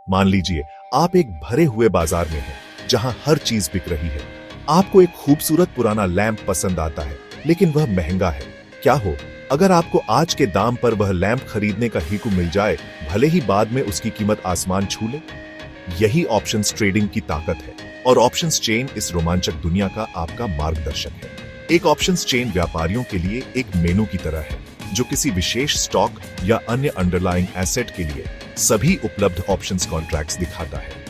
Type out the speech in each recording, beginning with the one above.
मान लीजिए आप एक भरे हुए बाजार में हैं, जहां हर चीज बिक रही है। आपको एक खूबसूरत पुराना लैंप पसंद आता है, लेकिन वह महंगा है। क्या हो अगर आपको आज के दाम पर वह लैंप खरीदने का हीकु मिल जाए, भले ही बाद में उसकी कीमत आसमान छू ले? यही ऑप्शंस ट्रेडिंग की ताकत है, और ऑप्शंस चेन इस रोमांचक दुनिया का आपका मार्गदर्शक है। एक ऑप्शंस चेन व्यापारियों के लिए एक मेनू की तरह है, जो किसी विशेष स्टॉक या अन्य अंडरलाइंग एसेट के लिए सभी उपलब्ध ऑप्शंस कॉन्ट्रैक्ट्स दिखाता है।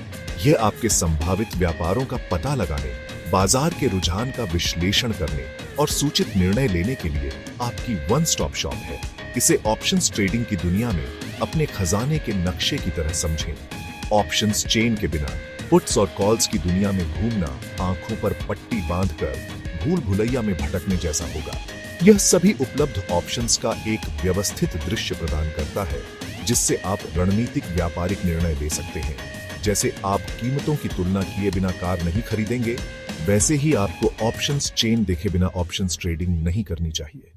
यह आपके संभावित व्यापारों का पता लगाने, बाजार के रुझान का विश्लेषण करने और सूचित निर्णय लेने के लिए आपकी वन स्टॉप शॉप है। इसे ऑप्शंस ट्रेडिंग की दुनिया में अपने खजाने के नक्शे की तरह समझें। ऑप्शंस चेन के बिना पुट्स और कॉल्स की दुनिया में घूमना आंखों पर पट्टी बांधकर भूल भुलैया में भटकने जैसा होगा। यह सभी उपलब्ध ऑप्शंस का एक व्यवस्थित दृश्य प्रदान करता है, जिससे आप रणनीतिक व्यापारिक निर्णय ले सकते हैं। जैसे आप कीमतों की तुलना किए बिना कार नहीं खरीदेंगे, वैसे ही आपको ऑप्शंस चेन देखे बिना ऑप्शंस ट्रेडिंग नहीं करनी चाहिए।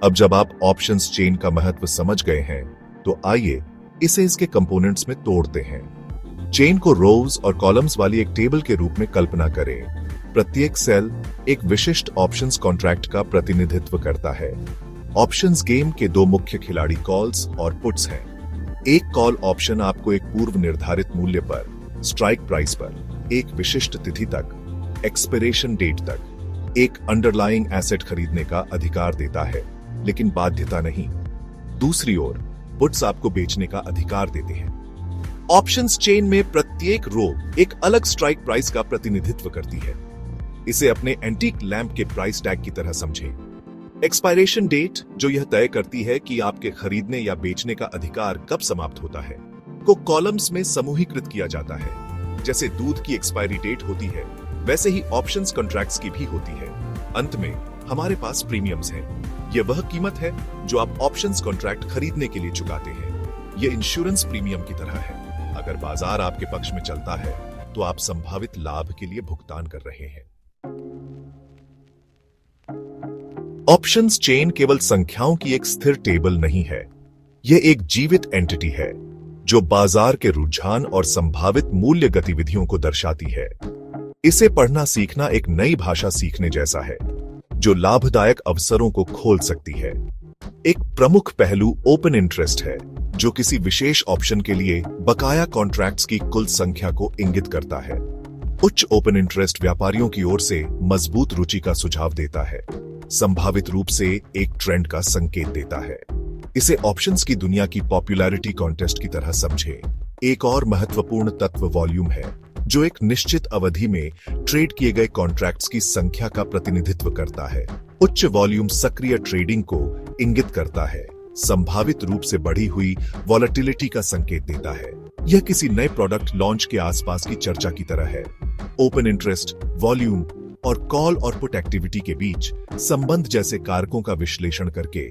अब जब आप ऑप्शंस चेन का महत्व समझ गए हैं, तो आइए इसे इसके कंपोनेंट्स में तोड़ते हैं। चेन को रोज और कॉलम्स वाली एक टेबल के रूप में कल्पना करें। प्रत्येक सेल एक विशिष्ट ऑप्शंस कॉन्ट्रैक्ट का प्रतिनिधित्व करता है। ऑप्शंस गेम के दो मुख्य खिलाड़ी कॉल्स और पुट्स हैं। एक कॉल ऑप्शन आपको एक पूर्व निर्धारित मूल्य पर, स्ट्राइक प्राइस पर, एक विशिष्ट तिथि तक, एक्सपायरेशन डेट तक एक अंडरलाइंग एसेट खरीदने का अधिकार देता है, लेकिन बाध्यता नहीं। दूसरी ओर पुट्स आपको बेचने का अधिकार देते हैं। ऑप्शंस चेन में प्रत्येक रो एक अलग स्ट्राइक प्राइस का प्रतिनिधित्व करती है। इसे अपने एंटीक लैंप के प्राइस टैग की तरह समझें। एक्सपायरेशन डेट, जो यह तय करती है कि आपके खरीदने या बेचने का अधिकार कब समाप्त होता है, को कॉलम्स में समूहीकृत किया जाता है। जैसे दूध की एक्सपायरी डेट होती है, वैसे ही ऑप्शंस कॉन्ट्रैक्ट्स की भी होती है। अंत में हमारे पास प्रीमियम्स हैं। यह वह कीमत है जो आप ऑप्शंस कॉन्ट्रैक्ट खरीदने के लिए चुकाते हैं। यह इंश्योरेंस प्रीमियम की तरह है। अगर बाजार आपके पक्ष में चलता है, तो आप संभावित लाभ के लिए भुगतान कर रहे हैं। ऑप्शंस चेन केवल संख्याओं की एक स्थिर टेबल नहीं है। यह एक जीवित एंटिटी है, जो बाजार के रुझान और संभावित मूल्य गतिविधियों को दर्शाती है। इसे पढ़ना सीखना एक नई भाषा सीखने जैसा है, जो लाभदायक अवसरों को खोल सकती है। एक प्रमुख पहलू ओपन इंटरेस्ट है, जो किसी विशेष ऑप्शन के लिए बकाया कॉन्ट्रैक्ट्स की कुल संख्या को इंगित करता है। उच्च ओपन इंटरेस्ट व्यापारियों की ओर से मजबूत रुचि का सुझाव देता है, संभावित रूप से एक ट्रेंड का संकेत देता है। इसे ऑप्शंस की दुनिया की पॉपुलैरिटी कॉन्टेस्ट की तरह समझें। एक और महत्वपूर्ण तत्व वॉल्यूम है, जो एक निश्चित अवधि में ट्रेड किए गए कॉन्ट्रैक्ट्स की संख्या का प्रतिनिधित्व करता है। उच्च वॉल्यूम सक्रिय ट्रेडिंग को इंगित करता है, संभावित रूप से बढ़ी हुई वॉलेटिलिटी का संकेत देता है। यह किसी नए प्रोडक्ट लॉन्च के आसपास की चर्चा की तरह है। ओपन इंटरेस्ट, वॉल्यूम और कॉल और पुट एक्टिविटी के बीच संबंध जैसे कारकों का विश्लेषण करके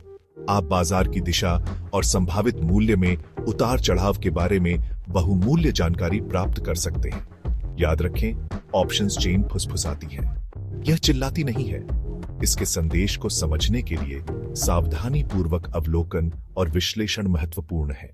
आप बाजार की दिशा और संभावित मूल्य में उतार चढ़ाव के बारे में बहुमूल्य जानकारी प्राप्त कर सकते हैं। याद रखें, ऑप्शंस चेन फुसफुसाती है, यह चिल्लाती नहीं है। इसके संदेश को समझने के लिए सावधानी पूर्वक अवलोकन और विश्लेषण महत्वपूर्ण है।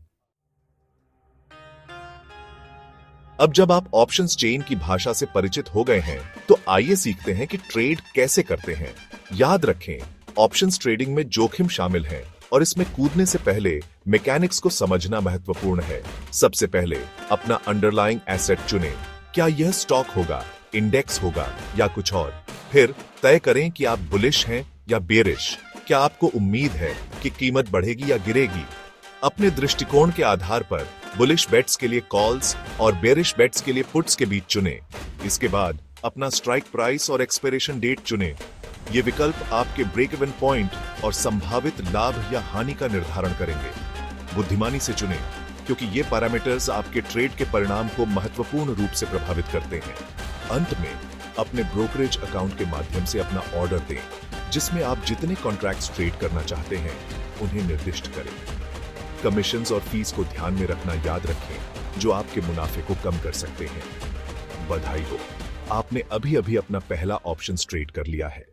अब जब आप ऑप्शंस चेन की भाषा से परिचित हो गए हैं, तो आइए सीखते हैं कि ट्रेड कैसे करते हैं। याद रखें, ऑप्शंस ट्रेडिंग में जोखिम शामिल है, और इसमें कूदने से पहले मैकेनिक्स को समझना महत्वपूर्ण है। सबसे पहले अपना अंडरलाइंग एसेट चुनें। क्या यह स्टॉक होगा, इंडेक्स होगा या कुछ और? फिर तय करें कि आप बुलिश हैं या बेरिश। क्या आपको उम्मीद है कि कीमत बढ़ेगी या गिरेगी? अपने दृष्टिकोण के आधार पर बुलिश बेट्स के लिए कॉल्स और बेरिश बेट्स के लिए पुट्स के बीच चुनें। इसके बाद अपना स्ट्राइक प्राइस और एक्सपायरेशन डेट चुनें। ये विकल्प आपके ब्रेक इवन पॉइंट और संभावित लाभ या हानि का निर्धारण करेंगे। बुद्धिमानी से चुनें, क्योंकि ये पैरामीटर्स आपके ट्रेड के परिणाम को महत्वपूर्ण रूप से प्रभावित करते हैं। अंत में अपने ब्रोकरेज अकाउंट के माध्यम से अपना ऑर्डर दें, जिसमें आप जितने कॉन्ट्रैक्ट्स ट्रेड करना चाहते हैं उन्हें निर्दिष्ट करें। कमीशंस और फीस को ध्यान में रखना याद रखें, जो आपके मुनाफे को कम कर सकते हैं। बधाई हो, आपने अभी अभी अपना पहला ऑप्शंस ट्रेड कर लिया है।